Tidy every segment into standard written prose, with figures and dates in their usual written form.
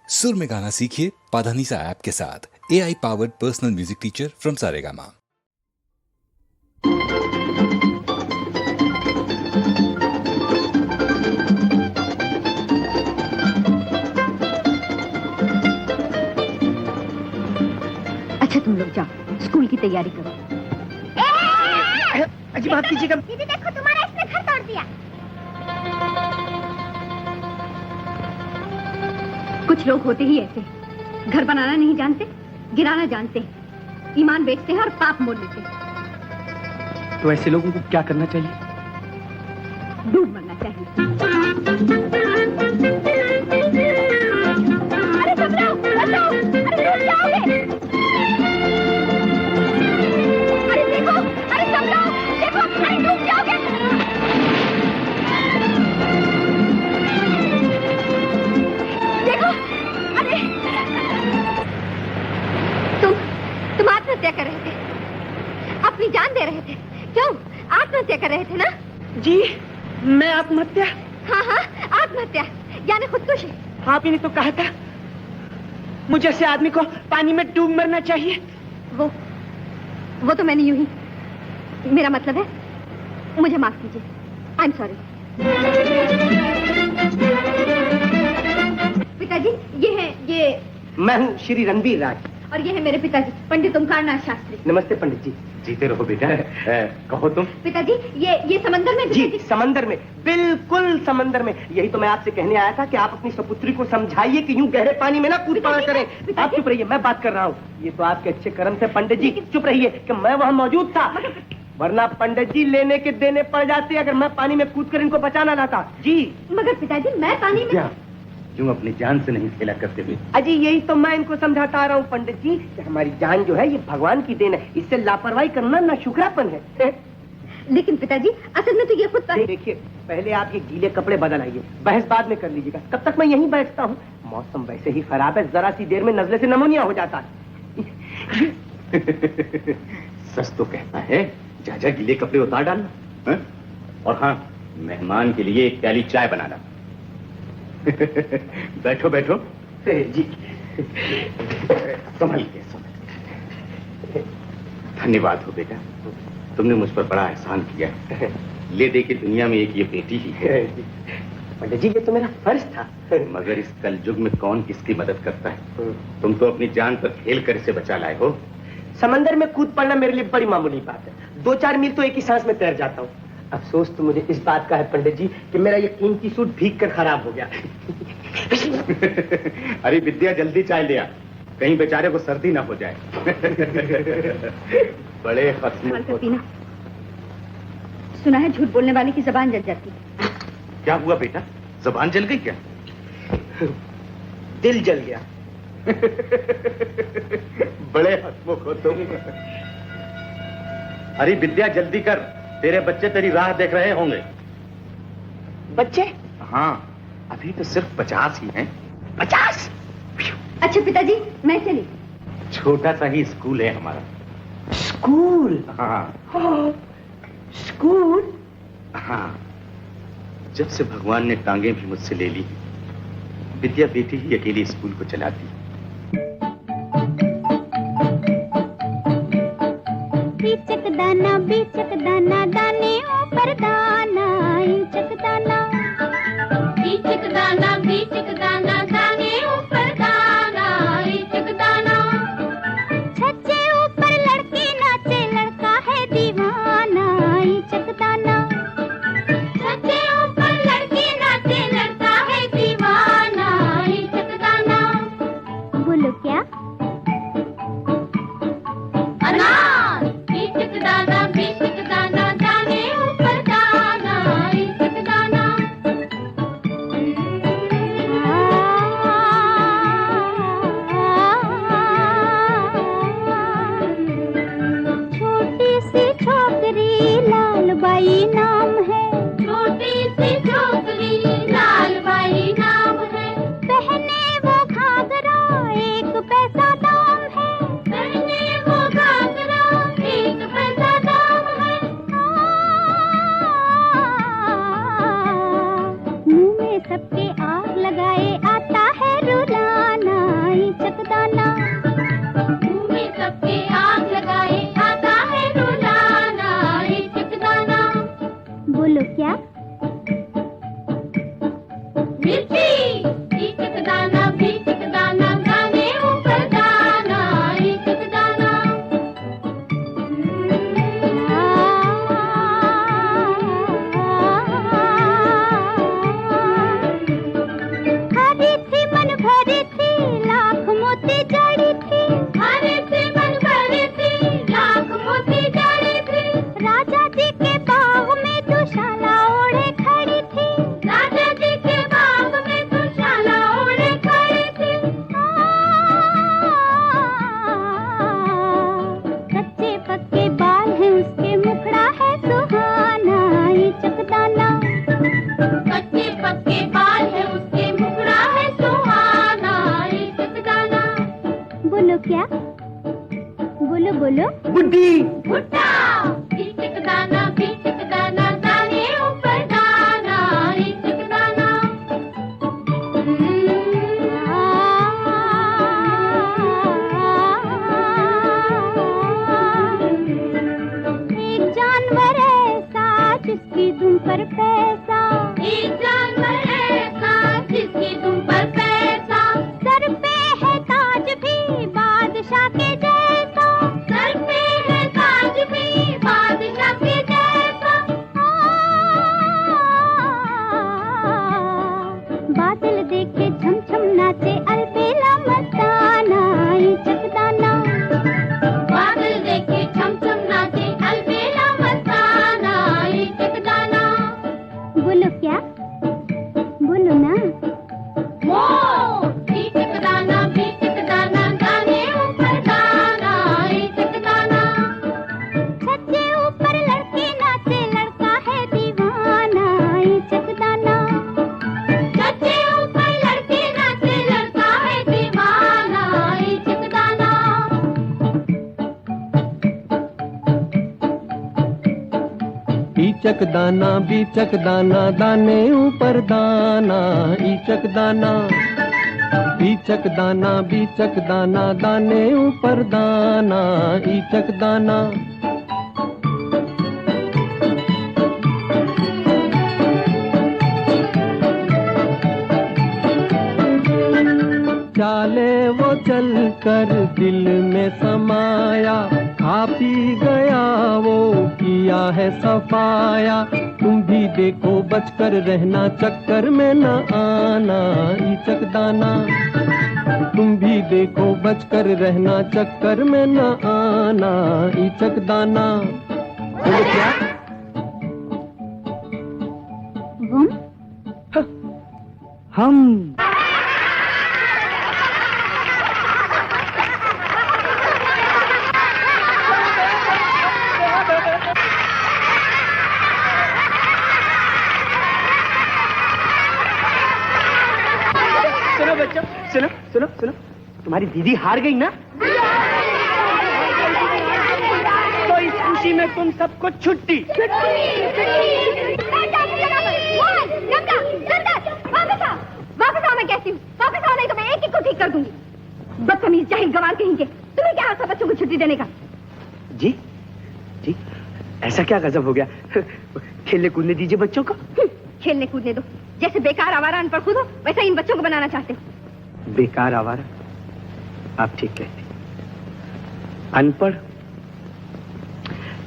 सुर में गाना सीखिए पाधानीसा ऐप के साथ। AI powered personal music teacher from Saregama. अच्छा तुम लोग जाओ, स्कूल की तैयारी करो। अजी माफ कीजिएगा। दीदी देखो तुम्हारा इसने घर तोड़ दिया। कुछ लोग होते ही ऐसे, घर बनाना नहीं जानते, गिराना जानते, ईमान बेचते हैं और पाप मोल लेते हैं। तो ऐसे लोगों को क्या करना चाहिए? डूब मरना चाहिए। अरे समझाओ, बचाओ, अरे डूब जाओगे। अरे देखो, अरे समझाओ, देखो, अरे डूब जाओगे। देखो, अरे तुम आत्महत्या कर रहे थे, अपनी जान दे रहे थे। क्यों आत्महत्या कर रहे थे ना? जी मैं आत्महत्या? हाँ हाँ, आत्महत्या यानी खुदकुशी। आप ही ने तो कहा था मुझे ऐसे आदमी को पानी में डूब मरना चाहिए। वो तो मैंने यूं ही, मेरा मतलब है, मुझे माफ कीजिए, आई एम सॉरी। पिताजी ये मैं हूँ श्री रणबीर राज। और ये है मेरे पिताजी पंडित ओमकारनाथ शास्त्री। नमस्ते पंडित जी। जीते रहो बेटा। कहो तुम। पिताजी ये समंदर में जी समंदर में, बिल्कुल समंदर में। यही तो मैं आपसे कहने आया था कि आप अपनी सपुत्री को समझाइए कि यूं गहरे पानी में ना कूद पड़ा करें। आप चुप रहिए, मैं बात कर रहा हूँ। ये तो आपके अच्छे कर्म थे पंडित जी, चुप रहिए कि मैं वहाँ मौजूद था, वरना पंडित जी लेने के देने पड़ जाते अगर मैं पानी में कूद कर इनको बचाना ना था। जी मगर पिताजी मैं पानी में क्यों अपनी जान से नहीं खेला करते हुए? अजी यही तो मैं इनको समझाता आ रहा हूँ पंडित जी कि हमारी जान जो है ये भगवान की देन है, इससे लापरवाही करना ना शुक्रापन है। लेकिन पिताजी असल में तो ये खुद देखिए, पहले आप ये गीले कपड़े बदल आइए, बहस बाद में कर लीजिएगा, तब तक मैं यहीं बैठता हूँ। मौसम वैसे ही खराब है, जरा सी देर में नजले से नमूनिया हो जाता है। सच तो कहता है, जा गीले कपड़े उतार डालना है? और हाँ, मेहमान के लिए एक प्याली चाय बनाना। बैठो बैठो जी। संभल के। धन्यवाद हो बेटा, तुमने मुझ पर बड़ा एहसान किया। ले दे के दुनिया में एक ये बेटी ही है। पंडित जी ये तो मेरा फर्ज था। मगर इस कलयुग में कौन किसकी मदद करता है? तुम तो अपनी जान पर खेल कर इसे बचा लाए हो। समंदर में कूद पड़ना मेरे लिए बड़ी मामूली बात है, 2-4 मील तो एक ही सांस में तैर जाता हूँ। अफसोस तो मुझे इस बात का है पंडित जी कि मेरा ये कीमती सूट भीग कर खराब हो गया। अरे विद्या जल्दी चाय ले आ, कहीं बेचारे को सर्दी ना हो जाए। बड़े खत्म। सुना है झूठ बोलने वाले की जबान जल जाती है। क्या हुआ बेटा, जबान जल गई क्या? दिल जल गया। बड़े हंसमुख हो तुम। अरे विद्या जल्दी कर, तेरे बच्चे तेरी राह देख रहे होंगे। बच्चे? हाँ, अभी तो सिर्फ 50 ही हैं। 50? अच्छा पिताजी मैं चली। छोटा सा ही स्कूल है हमारा। स्कूल? हाँ। स्कूल? हाँ, जब से भगवान ने टांगे भी मुझसे ले ली, विद्या बेटी ही अकेली स्कूल को चलाती। बीचक दाना दाने ऊपर दाना इंचक दाना बीचक दाना दाने ऊपर दाना इंचक दाना छज्जे ऊपर लड़की नाचे लड़का है दीवाना इंचक दाना छज्जे ऊपर लड़की नाचे लड़का है दीवाना इंचक दाना। बोलो क्या? अनार। बीचक दाना दाने ऊपर दाना इंचक दाना। बोलो। बुड्ढी। भुट्टा। बीचक दाना दाने ऊपर दाना, बीचक दाना। एक जानवर ऐसा जिसकी दुम पर पैसा, एक जानवर ऐसा जिसकी दुम पर पैसा, सर पे है ताज भी बादशाह के जैसा, सर पे है ताज भी बादशाह के जैसा। बादल देखे झम झम नाचे अलबेला मस्ताना, इचक दाना। बादल देखे झम झम नाचे अलबेला मस्ताना, इचक दाना। बोलो क्या? बोलो ना। बीचक दाना दाने ऊपर दाना, इचक दाना। छत के ऊपर लड़की नाचे लड़का है दीवाना, इचक दाना। छत के ऊपर लड़की नाचे लड़का है दीवाना, इचक दाना। ईचक दाना दाने ऊपर दाना, ईचक दाना। बीचक दाना दाने ऊपर दाना, ईचक दाना। चाले वो चल कर दिल में समाया, खा पी गया वो किया है सफाया। तुम भी देखो बचकर रहना, चक्कर में न आना, ईचक दाना। तुम भी देखो बचकर रहना, चक्कर में न आना, ईचक दाना। बोलो क्या? हम। सुनो बच्चों, सुनो तुम्हारी दीदी हार गई ना, तो इस खुशी में तुम सबको छुट्टी। वापस आओ, मैं कहती हूँ वापस आओ, नहीं तो मैं एक एक को ठीक कर दूंगी। बदतमीज जाहिल गंवार कहेंगे, तुम्हें क्या हाथ था बच्चों को छुट्टी देने का? जी ऐसा क्या गजब हो गया? खेलने कूदने दीजिए बच्चों को। खेलने कूदने दो, जैसे बेकार आवारा अनपढ़ खुद हो वैसा इन बच्चों को बनाना चाहते हो। बेकार आवारा? आप ठीक कहते। अनपढ़?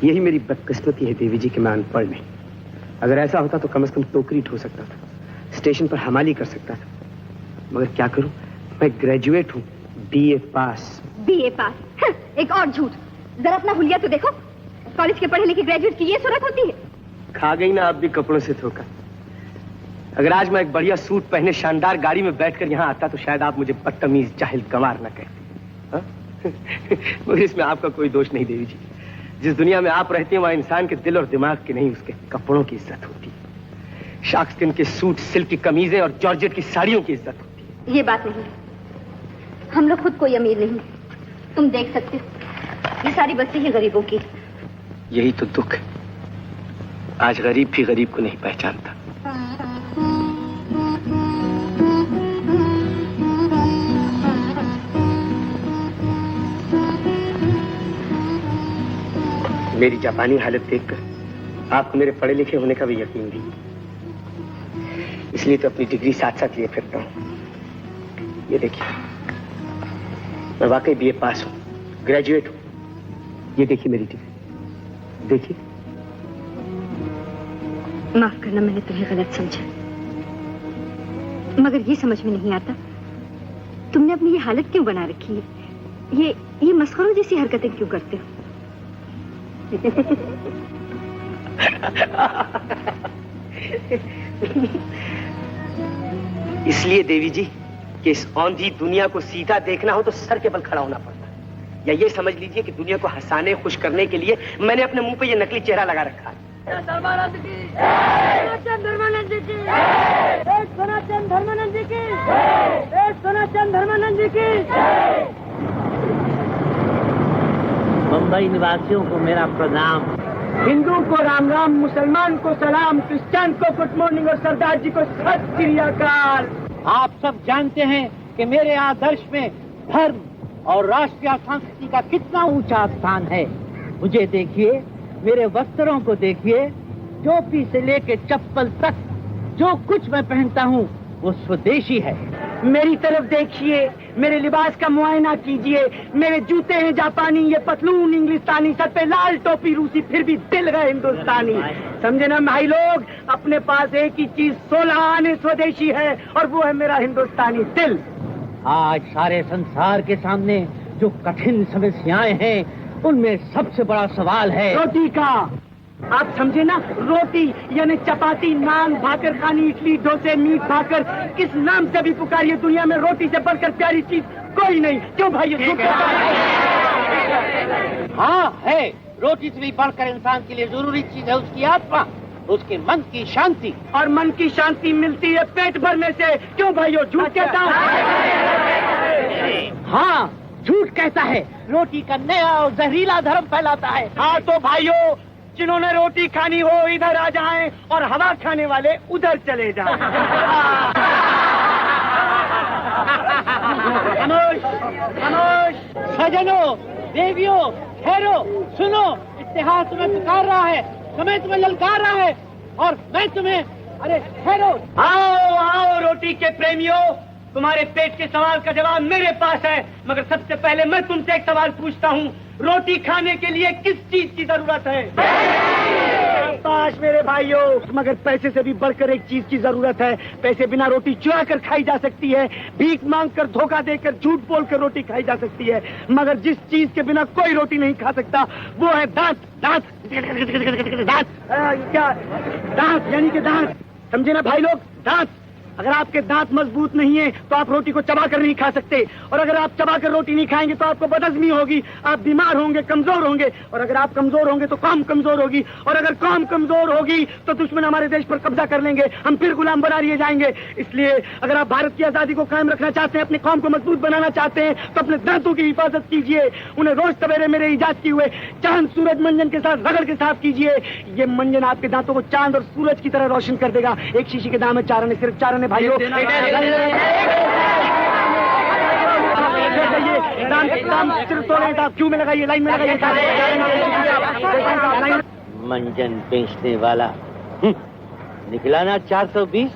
यही मेरी बदकिस्मती है देवी जी कि मैं अनपढ़ नहीं। अगर ऐसा होता तो कम से कम टोकरी ढो सकता था, स्टेशन पर हमाली कर सकता था, मगर क्या करूं, मैं ग्रेजुएट हूं, बीए पास। बीए पास? एक और झूठ। जरा अपना हुलिया तो देखो, कॉलेज के पढ़े लिखे ग्रेजुएट की ये सूरत होती है। खा गई ना आप भी कपड़ों से धोखा। अगर आज मैं एक बढ़िया सूट पहने शानदार गाड़ी में बैठकर यहाँ आता तो शायद आप मुझे बदतमीज जाहिल गंवार न कहते। मगर इसमें आपका कोई दोष नहीं देवी जी। जिस दुनिया में आप रहते हैं वहाँ इंसान के दिल और दिमाग की नहीं, उसके कपड़ों की इज्जत होती है। शार्कस्किन के सूट, सिल्क की कमीजें और जॉर्जेट की साड़ियों की इज्जत होती है। ये बात नहीं, हम लोग खुद कोई अमीर नहीं, तुम देख सकते हो, ये सारी बस्ती है गरीबों की। यही तो दुख है, आज गरीब भी गरीब को नहीं पहचानता। मेरी जापानी हालत देखकर आपको मेरे पढ़े लिखे होने का भी यकीन नहीं, इसलिए तो अपनी डिग्री साथ साथ लिए फिरता हूँ। ये देखिए, मैं वाकई बीए पास हूँ, ग्रेजुएट हूँ। ये देखिए मेरी डिग्री, देखिए। माफ करना, मैंने तुम्हें गलत समझा, मगर ये समझ में नहीं आता तुमने अपनी ये हालत क्यों बना रखी है। ये मस्खरों जैसी हरकतें क्यों करते हो? इसलिए देवी जी कि इस औंधी दुनिया को सीधा देखना हो तो सर के बल खड़ा होना पड़ता है। या ये समझ लीजिए कि दुनिया को हंसाने खुश करने के लिए मैंने अपने मुंह पे ये नकली चेहरा लगा रखा है। धर्मानंद की सनातन धर्मानंद की सनातन धर्मानंद की सनातन धर्मानंद की। मुंबई निवासियों को मेरा प्रणाम। हिंदू को राम राम, मुसलमान को सलाम, क्रिश्चियन को गुड मॉर्निंग और सरदार जी को सत श्री अकाल। आप सब जानते हैं कि मेरे आदर्श में धर्म और राष्ट्रीय संस्कृति का कितना ऊंचा स्थान है। मुझे देखिए, मेरे वस्त्रों को देखिए, टोपी से लेके चप्पल तक जो कुछ मैं पहनता हूँ वो स्वदेशी है। मेरी तरफ देखिए, मेरे लिबास का मुआयना कीजिए। मेरे जूते हैं जापानी, ये पतलून इंग्लिस्तानी, सर पे लाल टोपी रूसी, फिर भी दिल है हिंदुस्तानी। समझे ना भाई लोग, अपने पास एक ही चीज 16 आने स्वदेशी है और वो है मेरा हिंदुस्तानी दिल। आज सारे संसार के सामने जो कठिन समस्याएं हैं, उनमें सबसे बड़ा सवाल है रोटी का। आप समझे ना, रोटी यानी चपाती, नान, भाकर खानी, इडली, डोसे, मीट भाकर, किस नाम से भी पुकारिए, दुनिया में रोटी से बढ़कर प्यारी चीज कोई नहीं। क्यों भाई? हाँ है, रोटी से भी बढ़कर इंसान के लिए जरूरी चीज है उसकी आत्मा, उसके मन की शांति। और मन की शांति मिलती है पेट भरने से। क्यों भाइयों, झूठ कहता हाँ, झूठ कहता है, रोटी का नया और जहरीला धर्म फैलाता है। हाँ तो भाइयों, जिन्होंने रोटी खानी हो इधर आ जाएं और हवा खाने वाले उधर चले जाएं। खामोश, खामोश। सजनों, देवियों, ठहरो, सुनो, इतिहास तुम्हें पुकार रहा है, समय तुम्हें ललकार रहा है और मैं तुम्हें, अरे ठहरो। आओ आओ रोटी के प्रेमियों, तुम्हारे पेट के सवाल का जवाब मेरे पास है, मगर सबसे पहले मैं तुमसे एक सवाल पूछता हूँ, रोटी खाने के लिए किस चीज की जरूरत है? शाबाश मेरे भाइयों, मगर पैसे से भी बढ़कर एक चीज की जरूरत है। पैसे बिना रोटी चुरा कर खाई जा सकती है, भीख मांग कर, धोखा देकर, झूठ बोल कर रोटी खाई जा सकती है, मगर जिस चीज के बिना कोई रोटी नहीं खा सकता वो है दांत। दांत दांत क्या? दांत यानी कि दांत, समझे ना भाई लोग? दांत। अगर आपके दांत मजबूत नहीं है तो आप रोटी को चबाकर नहीं खा सकते, और अगर आप चबाकर रोटी नहीं खाएंगे तो आपको बदहजमी होगी, आप बीमार होंगे, कमजोर होंगे, और अगर आप कमजोर होंगे तो कौम कमजोर होगी, और अगर कौम कमजोर होगी तो दुश्मन हमारे देश पर कब्जा कर लेंगे, हम फिर गुलाम बना लिए जाएंगे। इसलिए अगर आप भारत की आजादी को कायम रखना चाहते हैं, अपनी कौम को मजबूत बनाना चाहते हैं, तो अपने दांतों की हिफाजत कीजिए, उन्हें रोज सवेरे मेरे इजाद किए हुए चांद सूरज मंजन के साथ रगड़ के साफ कीजिए। ये मंजन आपके दांतों को चांद और सूरज की तरह रोशन कर देगा। एक शीशी के दाम है 4 आने, सिर्फ 4 आने भाइयों। क्यों में लगाइए, लाइन में लगाइए। मंजन बेचने वाला निकला ना 420।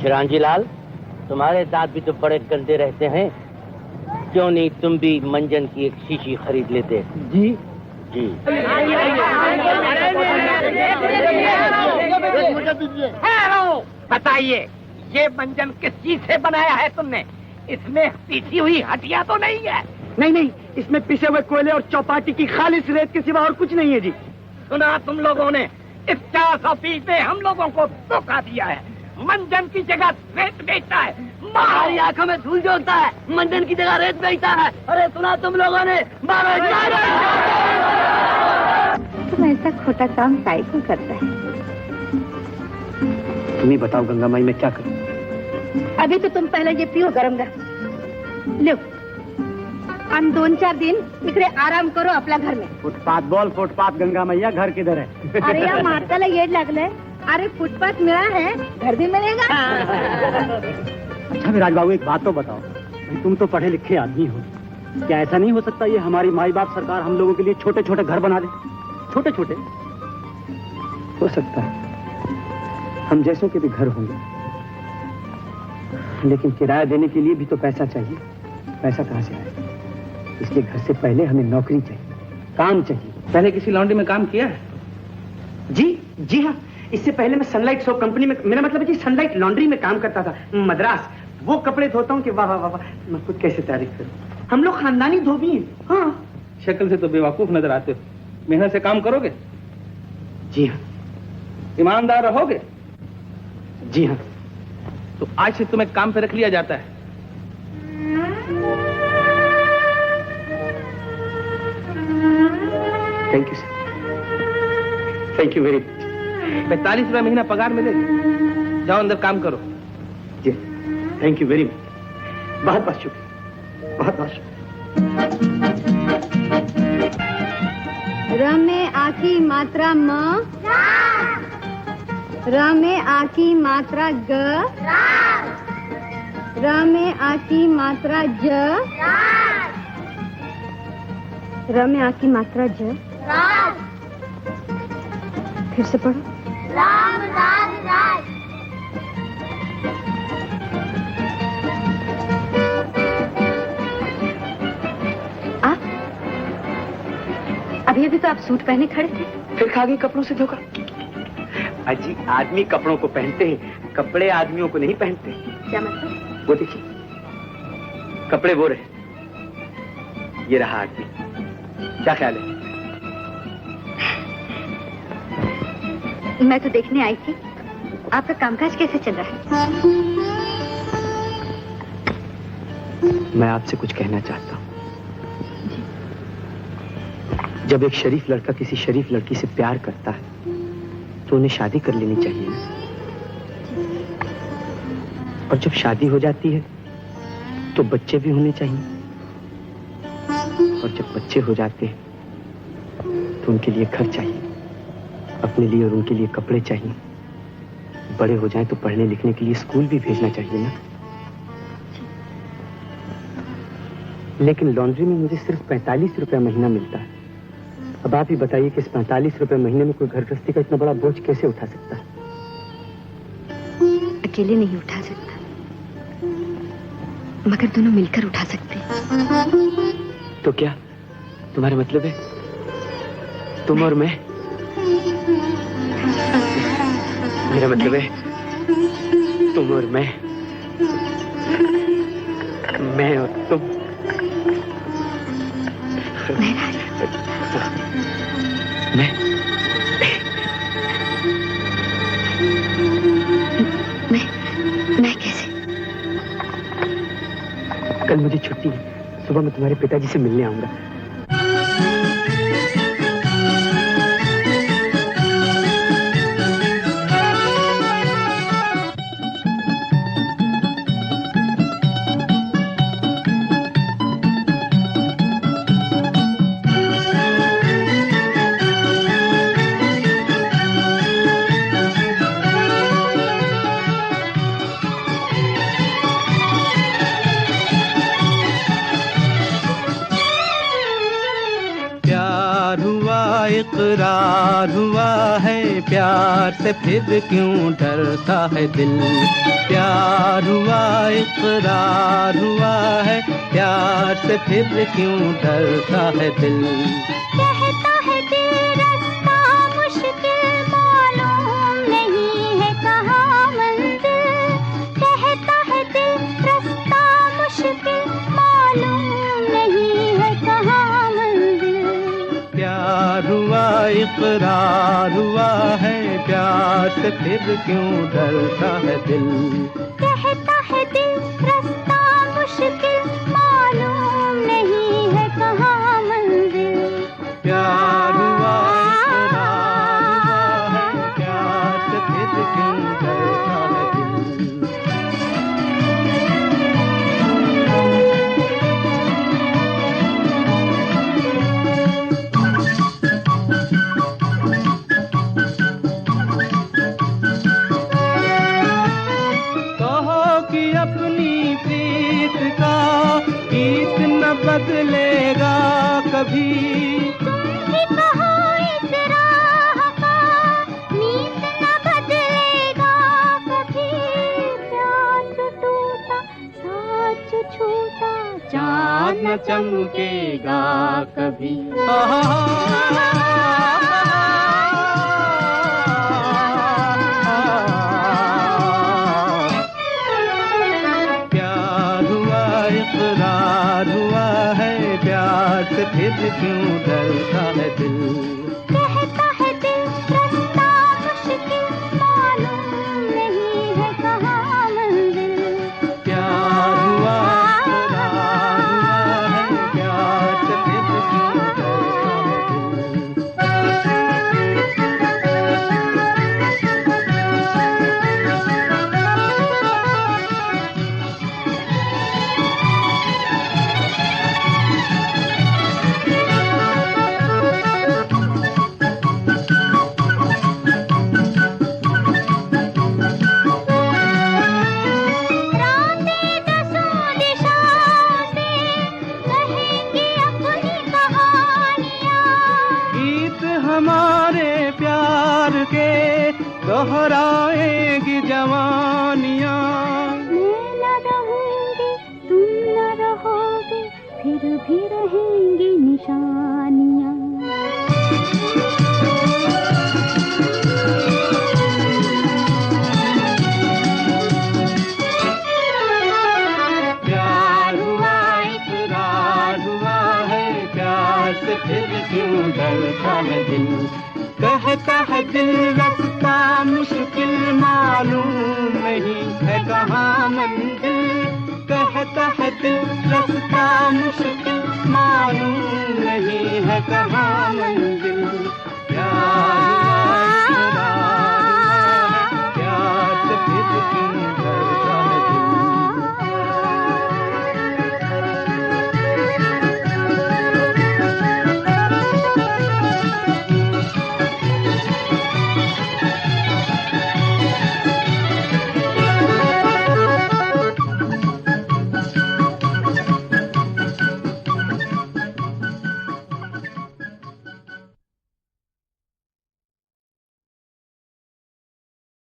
चिरांजी लाल, तुम्हारे दांत भी तो बड़े गंदे रहते हैं, क्यों नहीं तुम भी मंजन की एक शीशी खरीद लेते? जी जी। बताइए, ये मंजन किस चीज से बनाया है तुमने? इसमें पीसी हुई हड्डियां तो नहीं है? नहीं नहीं, इसमें पिसे हुए कोयले और चौपाटी की खालिश रेत के सिवा और कुछ नहीं है जी। सुना तुम लोगों ने, इस 420 में हम लोगों को धोखा दिया है। मंजन की जगह रेत बेचता है, हमारी आंखों में धूल झोंकता है, मंजन की जगह रेत बेचता है। अरे सुना तुम लोगों ने, तुम ऐसा खोटा काम काहे को करता है? तुम ही बताओ गंगा माई, मैं क्या करूं? अभी तो तुम पहले ये पियो गरम गरम। लो, हम 2-4 दिन इकडे आराम करो आपल्या घर में। फुटपाथ बोल, फुटपाथ गंगा मैया, घर किधर है? अरे या माताला येड लागलंय। अरे फुटपाथ मिला है, घर भी मिलेगा। अच्छा विराज बाबू, एक बात तो बताओ, तुम तो पढ़े लिखे आदमी हो, क्या ऐसा नहीं हो सकता ये हमारी माई बाप सरकार हम लोगों के लिए छोटे छोटे घर बना दे? छोटे छोटे हो सकता है, हम जैसों के भी घर होंगे, लेकिन किराया देने के लिए भी तो पैसा चाहिए। पैसा कहाँ से आएगा? इसलिए घर से पहले हमें नौकरी चाहिए, काम चाहिए। पहले किसी लॉन्ड्री में काम किया है? जी हाँ, इससे पहले मैं सनलाइट सोप कंपनी में, मेरा मतलब है जी सनलाइट लॉन्ड्री में काम करता था, मद्रास। वो कपड़े धोता हूँ कि वाह वाह वाह, मैं खुद कैसे तारीफ करूँ। हम लोग खानदानी धोबी हैं। हाँ, शक्ल से तो बेवकूफ नजर आते हो। मेहनत से काम करोगे? जी हाँ। ईमानदार रहोगे? जी हाँ। तो आज से तुम्हें काम पे रख लिया जाता है। Thank you sir, thank you very much. 45 रुपया महीना पगार मिलेगी। जाओ अंदर काम करो। जी, थैंक यू वेरी मच। बहुत बहुत शुक्रिया, बहुत बहुत शुक्रिया। र में आ की मात्रा म, र में आ की मात्रा ग, र में आ की मात्रा ज, र में आ की मात्रा ज। फिर से पढ़ो। राम राज राज। आप अभी अभी तो आप सूट पहने खड़े थे, फिर खा गई कपड़ों से धोखा। अजी आदमी कपड़ों को पहनते हैं, कपड़े आदमियों को नहीं पहनते। क्या मतलब? वो देखिए कपड़े वो रहे, ये रहा आदमी। क्या ख्याल है? मैं तो देखने आई थी आपका कामकाज कैसे चल रहा है। मैं आपसे कुछ कहना चाहता हूँ। जब एक शरीफ लड़का किसी शरीफ लड़की से प्यार करता है तो उन्हें शादी कर लेनी चाहिए ना। और जब शादी हो जाती है तो बच्चे भी होने चाहिए। और जब बच्चे हो जाते हैं तो उनके लिए घर चाहिए, अपने लिए और उनके लिए कपड़े चाहिए। बड़े हो जाएं तो पढ़ने लिखने के लिए स्कूल भी भेजना चाहिए ना। लेकिन लॉन्ड्री में मुझे सिर्फ 45 रुपया महीना मिलता है। अब आप ही बताइए कि इस 45 रुपए महीने में कोई घर गृहस्थी का इतना बड़ा बोझ कैसे उठा सकता है? अकेले नहीं उठा सकता, मगर दोनों मिलकर उठा सकते हैं। तो क्या तुम्हारा मतलब है तुम और मैं? मेरा मतलब है तुम और मैं और तुम। मैं कैसे? कल मुझे छुट्टी है, सुबह मैं तुम्हारे पिताजी से मिलने आऊंगा। इकरार हुआ है, प्यार से फिर क्यों डरता है दिल। प्यार हुआ इकरार हुआ है, प्यार से फिर क्यों डरता है दिल। कहता है दिल रास्ता मुश्किल, मालूम नहीं है कहाँ मंजिल। कहता है दिल रास्ता मुश्किल, मालूम नहीं है कहाँ मंजिल। प्यार हुआ इकरार हुआ है, प्यार से फिर क्यों डरता है दिल। कहता है दिल रास्ता मुश्किल, मालूम नहीं है कहाँ मंजिल। प्यार हुआ इकरार हुआ है, प्यार से फिर क्यों डरता है दिल। अपनी प्रीत का गीत न बदलेगा कभी। तुम ही कहो इस राह का नीत न बदलेगा कभी। प्यार टूटा साच छूटा चाँद न चमकेगा कभी। इकरार हुआ है, प्यार से फिर क्यों डरता है दिल। कहता है दिल रास्ता मुश्किल, मालूम नहीं है कहाँ मंजिल। प्यार हुआ इकरार हुआ है, प्यार से फिर क्यों डरता है दिल। फिर भी रहेंगी निशानियां। प्यार हुआ इकरार हुआ है, प्यार से फिर क्यों डरता है दिल। कहता है दिल रास्ता मुश्किल मालूम नहीं है कहाँ मंजिल। कहता है दिल रास्ता मुश्किल मालूम नहीं है कहाँ मंजिल।